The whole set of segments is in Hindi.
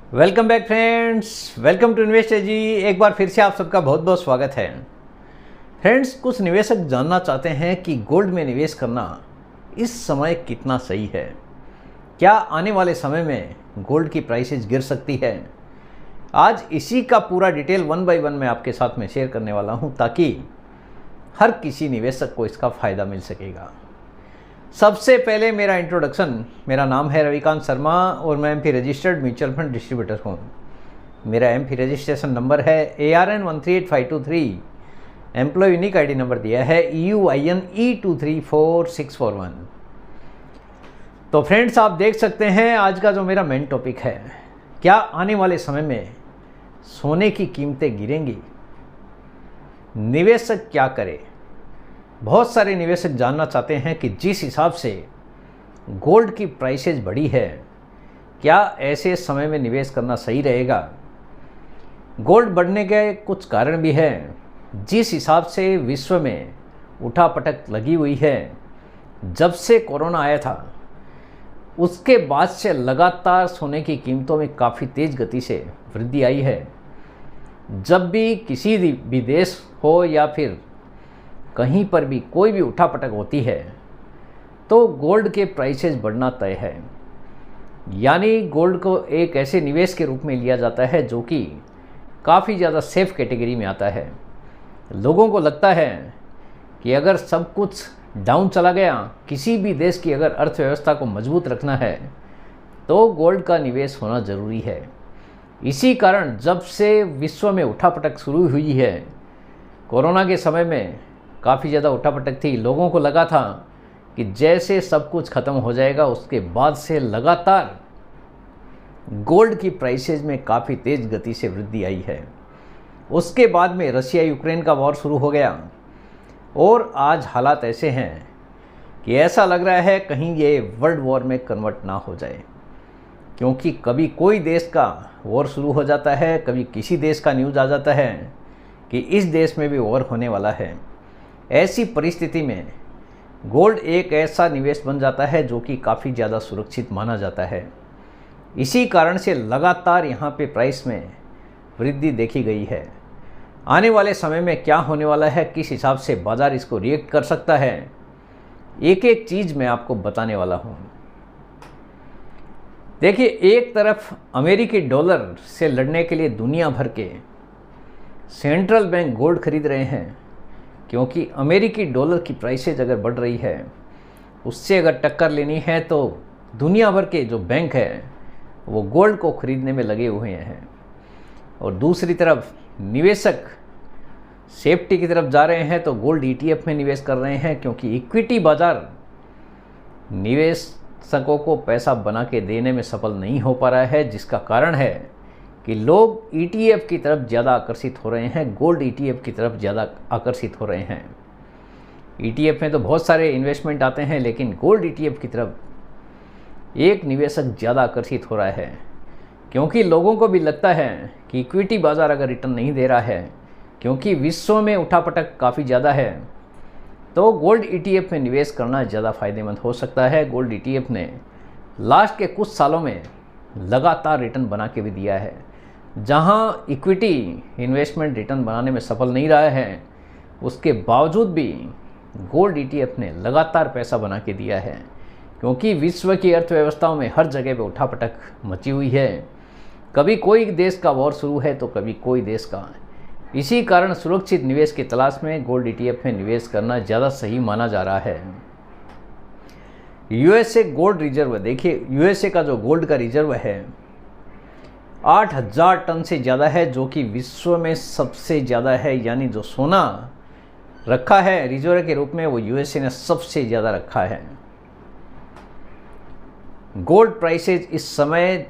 Welcome back friends, welcome to investor ji. एक बार फिर से आप सबका बहुत बहुत स्वागत है। फ्रेंड्स, कुछ निवेशक जानना चाहते हैं कि गोल्ड में निवेश करना इस समय कितना सही है। क्या आने वाले समय में गोल्ड की प्राइसेज गिर सकती है? आज इसी का पूरा डिटेल वन बाय वन मैं आपके साथ में शेयर करने वाला हूं, ताकि हर किसी निवेशक को इसका फ़ायदा मिल सकेगा। सबसे पहले मेरा इंट्रोडक्शन, मेरा नाम है रविकांत शर्मा और मैं AMFI registered mutual fund distributor हूँ। मेरा एमपी रजिस्ट्रेशन नंबर है ARN 138523। Employee unique ID number दिया है EUIN E234641। तो फ्रेंड्स, आप देख सकते हैं आज का जो मेरा मेन टॉपिक है, क्या आने वाले समय में सोने की कीमतें गिरेंगी? निवेशक क्या करे? बहुत सारे निवेशक जानना चाहते हैं कि जिस हिसाब से गोल्ड की प्राइसेज बढ़ी है, क्या ऐसे समय में निवेश करना सही रहेगा? गोल्ड बढ़ने के कुछ कारण भी हैं। जिस हिसाब से विश्व में उठापटक लगी हुई है, जब से कोरोना आया था उसके बाद से लगातार सोने की कीमतों में काफ़ी तेज़ गति से वृद्धि आई है। जब भी किसी भी देश हो या फिर कहीं पर भी कोई भी उठापटक होती है तो गोल्ड के प्राइसेस बढ़ना तय है। यानी गोल्ड को एक ऐसे निवेश के रूप में लिया जाता है जो कि काफ़ी ज़्यादा सेफ कैटेगरी में आता है। लोगों को लगता है कि अगर सब कुछ डाउन चला गया, किसी भी देश की अगर अर्थव्यवस्था को मजबूत रखना है तो गोल्ड का निवेश होना ज़रूरी है। इसी कारण जब से विश्व में उठापटक शुरू हुई है, कोरोना के समय में काफ़ी ज़्यादा उठापटक थी। लोगों को लगा था कि जैसे सब कुछ ख़त्म हो जाएगा, उसके बाद से लगातार गोल्ड की प्राइसेज में काफ़ी तेज़ गति से वृद्धि आई है। उसके बाद में रशिया यूक्रेन का वॉर शुरू हो गया और आज हालात ऐसे हैं कि ऐसा लग रहा है कहीं ये वर्ल्ड वॉर में कन्वर्ट ना हो जाए, क्योंकि कभी कोई देश का वॉर शुरू हो जाता है, कभी किसी देश का न्यूज़ आ जाता है कि इस देश में भी वॉर होने वाला है। ऐसी परिस्थिति में गोल्ड एक ऐसा निवेश बन जाता है जो कि काफ़ी ज़्यादा सुरक्षित माना जाता है। इसी कारण से लगातार यहाँ पे प्राइस में वृद्धि देखी गई है। आने वाले समय में क्या होने वाला है, किस हिसाब से बाज़ार इसको रिएक्ट कर सकता है, एक एक चीज़ मैं आपको बताने वाला हूँ। देखिए, एक तरफ अमेरिकी डॉलर से लड़ने के लिए दुनिया भर के सेंट्रल बैंक गोल्ड खरीद रहे हैं, क्योंकि अमेरिकी डॉलर की प्राइसेज अगर बढ़ रही है, उससे अगर टक्कर लेनी है तो दुनिया भर के जो बैंक है वो गोल्ड को खरीदने में लगे हुए हैं। और दूसरी तरफ निवेशक सेफ्टी की तरफ जा रहे हैं तो गोल्ड ETF में निवेश कर रहे हैं, क्योंकि इक्विटी बाज़ार निवेशकों को पैसा बना के देने में सफल नहीं हो पा रहा है, जिसका कारण है कि लोग ETF की तरफ ज़्यादा आकर्षित हो रहे हैं, गोल्ड ETF की तरफ ज़्यादा आकर्षित हो रहे हैं। ETF में तो बहुत सारे इन्वेस्टमेंट आते हैं, लेकिन गोल्ड ETF की तरफ एक निवेशक ज़्यादा आकर्षित हो रहा है, क्योंकि लोगों को भी लगता है कि इक्विटी बाज़ार अगर रिटर्न नहीं दे रहा है, क्योंकि विश्व में उठापटक काफ़ी ज़्यादा है, तो गोल्ड ETF में निवेश करना ज़्यादा फ़ायदेमंद हो सकता है। गोल्ड ETF ने लास्ट के कुछ सालों में लगातार रिटर्न बना के भी दिया है। जहां इक्विटी इन्वेस्टमेंट रिटर्न बनाने में सफल नहीं रहा है, उसके बावजूद भी गोल्ड ETF ने लगातार पैसा बना के दिया है, क्योंकि विश्व की अर्थव्यवस्थाओं में हर जगह पे उठापटक मची हुई है। कभी कोई देश का वॉर शुरू है तो कभी कोई देश का। इसी कारण सुरक्षित निवेश की तलाश में गोल्ड ETF में निवेश करना ज़्यादा सही माना जा रहा है। USA गोल्ड रिजर्व, देखिए USA का जो गोल्ड का रिजर्व है 8000 टन से ज़्यादा है, जो कि विश्व में सबसे ज़्यादा है। यानी जो सोना रखा है रिजर्व के रूप में, वो USA ने सबसे ज़्यादा रखा है। गोल्ड प्राइसेज इस समय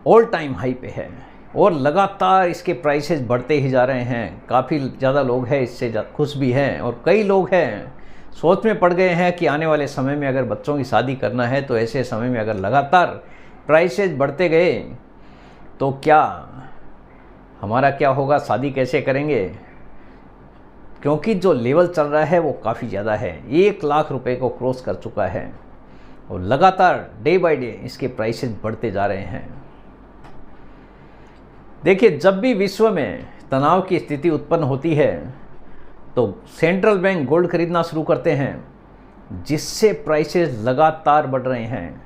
ऑल टाइम हाई पे है और लगातार इसके प्राइसेज बढ़ते ही जा रहे हैं। काफ़ी ज़्यादा लोग हैं इससे खुश भी हैं, और कई लोग हैं सोच में पड़ गए हैं कि आने वाले समय में अगर बच्चों की शादी करना है तो ऐसे समय में अगर लगातार प्राइसेज बढ़ते गए तो क्या हमारा क्या होगा, शादी कैसे करेंगे? क्योंकि जो लेवल चल रहा है वो काफ़ी ज़्यादा है, 1 लाख रुपए को क्रॉस कर चुका है और लगातार डे बाय डे इसके प्राइसेस बढ़ते जा रहे हैं। देखिए, जब भी विश्व में तनाव की स्थिति उत्पन्न होती है तो सेंट्रल बैंक गोल्ड खरीदना शुरू करते हैं, जिससे प्राइसेस लगातार बढ़ रहे हैं,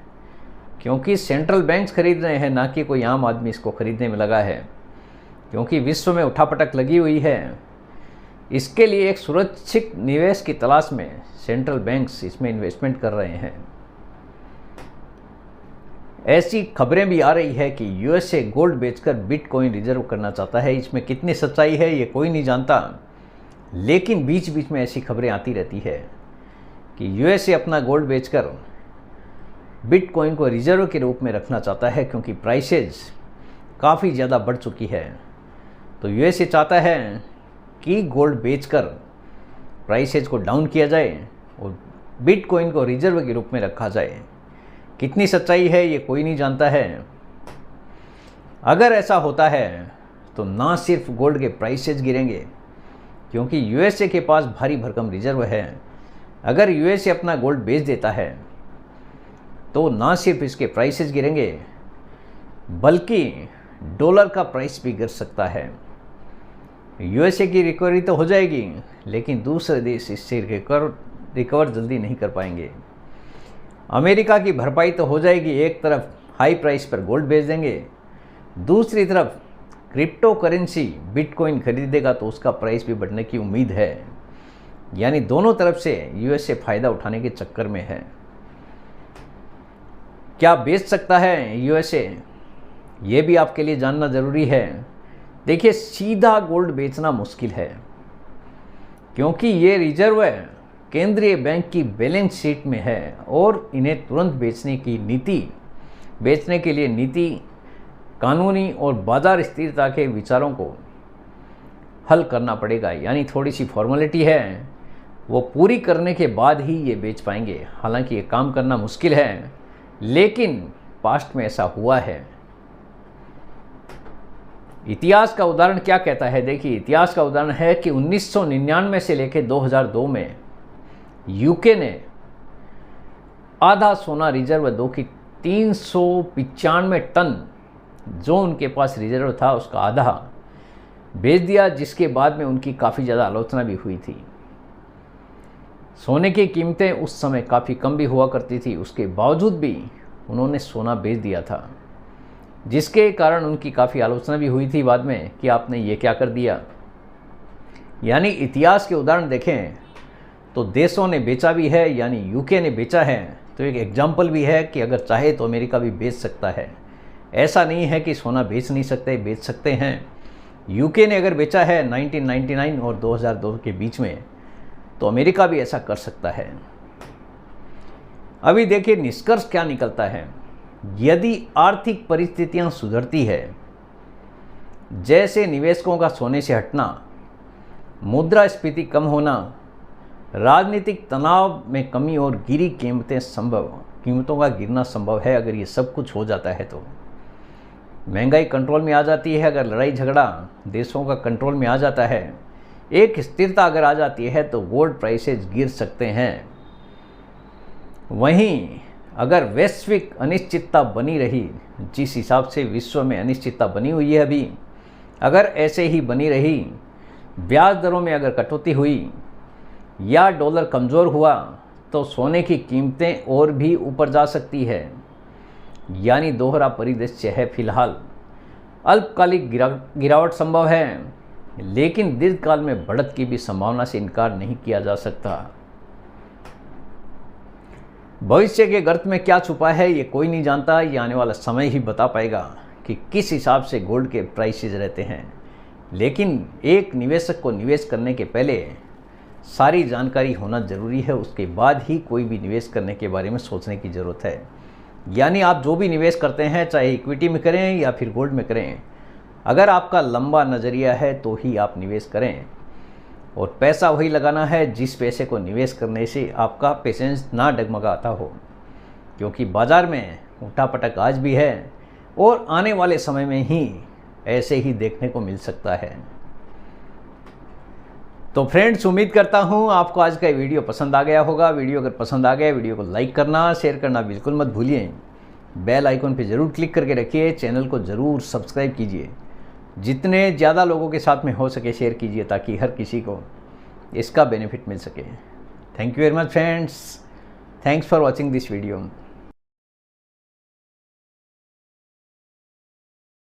क्योंकि सेंट्रल बैंक्स खरीद रहे हैं, ना कि कोई आम आदमी इसको खरीदने में लगा है। क्योंकि विश्व में उठापटक लगी हुई है, इसके लिए एक सुरक्षित निवेश की तलाश में सेंट्रल बैंक्स इसमें इन्वेस्टमेंट कर रहे हैं। ऐसी खबरें भी आ रही है कि यूएसए गोल्ड बेचकर बिटकॉइन रिजर्व करना चाहता है। इसमें कितनी सच्चाई है ये कोई नहीं जानता, लेकिन बीच बीच में ऐसी खबरें आती रहती है कि यूएसए अपना गोल्ड बेचकर बिटकॉइन को रिजर्व के रूप में रखना चाहता है, क्योंकि प्राइसेस काफ़ी ज़्यादा बढ़ चुकी है। तो यूएसए चाहता है कि गोल्ड बेचकर प्राइसेस को डाउन किया जाए और बिटकॉइन को रिजर्व के रूप में रखा जाए। कितनी सच्चाई है ये कोई नहीं जानता है। अगर ऐसा होता है तो ना सिर्फ गोल्ड के प्राइसेस गिरेंगे, क्योंकि यूएसए के पास भारी भरकम रिजर्व है। अगर यूएसए अपना गोल्ड बेच देता है तो ना सिर्फ इसके प्राइसेस गिरेंगे, बल्कि डॉलर का प्राइस भी गिर सकता है। यूएसए की रिकवरी तो हो जाएगी, लेकिन दूसरे देश इससे रिकवर जल्दी नहीं कर पाएंगे। अमेरिका की भरपाई तो हो जाएगी, एक तरफ हाई प्राइस पर गोल्ड बेच देंगे, दूसरी तरफ क्रिप्टो करेंसी बिटकॉइन खरीदेगा तो उसका प्राइस भी बढ़ने की उम्मीद है। यानी दोनों तरफ से यूएसए फ़ायदा उठाने के चक्कर में है। क्या बेच सकता है यूएसए, ये भी आपके लिए जानना ज़रूरी है। देखिए, सीधा गोल्ड बेचना मुश्किल है, क्योंकि ये रिजर्व केंद्रीय बैंक की बैलेंस शीट में है और इन्हें तुरंत बेचने के लिए नीति, कानूनी और बाजार स्थिरता के विचारों को हल करना पड़ेगा। यानी थोड़ी सी फॉर्मेलिटी है, वो पूरी करने के बाद ही ये बेच पाएंगे। हालांकि ये काम करना मुश्किल है, लेकिन पास्ट में ऐसा हुआ है। इतिहास का उदाहरण क्या कहता है? देखिए, इतिहास का उदाहरण है कि 1999 से लेकर 2002 में यूके ने आधा सोना रिजर्व दो की 395 टन जो उनके पास रिजर्व था उसका आधा बेच दिया, जिसके बाद में उनकी काफ़ी ज़्यादा आलोचना भी हुई थी। सोने की कीमतें उस समय काफ़ी कम भी हुआ करती थी, उसके बावजूद भी उन्होंने सोना बेच दिया था, जिसके कारण उनकी काफ़ी आलोचना भी हुई थी बाद में कि आपने ये क्या कर दिया। यानी इतिहास के उदाहरण देखें तो देशों ने बेचा भी है, यानी यूके ने बेचा है तो एक एग्जाम्पल भी है कि अगर चाहे तो अमेरिका भी बेच सकता है। ऐसा नहीं है कि सोना बेच नहीं सकते, बेच सकते हैं। यूके ने अगर बेचा है 1999 और 2002 के बीच में, तो अमेरिका भी ऐसा कर सकता है। अभी देखिए निष्कर्ष क्या निकलता है। यदि आर्थिक परिस्थितियां सुधरती है, जैसे निवेशकों का सोने से हटना, मुद्रास्फीति कम होना, राजनीतिक तनाव में कमी और गिरी कीमतों का गिरना संभव है। अगर ये सब कुछ हो जाता है तो महंगाई कंट्रोल में आ जाती है, अगर लड़ाई झगड़ा देशों का कंट्रोल में आ जाता है, एक स्थिरता अगर आ जाती है तो गोल्ड प्राइसेस गिर सकते हैं। वहीं अगर वैश्विक अनिश्चितता बनी रही, जिस हिसाब से विश्व में अनिश्चितता बनी हुई है अभी, अगर ऐसे ही बनी रही, ब्याज दरों में अगर कटौती हुई या डॉलर कमज़ोर हुआ, तो सोने की कीमतें और भी ऊपर जा सकती है। यानी दोहरा परिदृश्य है। फिलहाल अल्पकालिक गिरावट संभव है, लेकिन दीर्घकाल में बढ़त की भी संभावना से इनकार नहीं किया जा सकता। भविष्य के गर्त में क्या छुपा है ये कोई नहीं जानता। ये आने वाला समय ही बता पाएगा कि किस हिसाब से गोल्ड के प्राइसेस रहते हैं। लेकिन एक निवेशक को निवेश करने के पहले सारी जानकारी होना ज़रूरी है, उसके बाद ही कोई भी निवेश करने के बारे में सोचने की ज़रूरत है। यानी आप जो भी निवेश करते हैं, चाहे इक्विटी में करें या फिर गोल्ड में करें, अगर आपका लंबा नज़रिया है तो ही आप निवेश करें, और पैसा वही लगाना है जिस पैसे को निवेश करने से आपका पेशेंस ना डगमगाता हो, क्योंकि बाज़ार में उठापटक आज भी है और आने वाले समय में ही ऐसे ही देखने को मिल सकता है। तो फ्रेंड्स, उम्मीद करता हूँ आपको आज का वीडियो पसंद आ गया होगा। वीडियो अगर पसंद आ गया, वीडियो को लाइक करना, शेयर करना बिल्कुल मत भूलिए। बेल आइकन पे ज़रूर क्लिक करके रखिए, चैनल को ज़रूर सब्सक्राइब कीजिए जितने ज़्यादा लोगों के साथ में हो सके शेयर कीजिए ताकि हर किसी को इसका बेनिफिट मिल सके। Thank you very much friends, thanks for watching this video.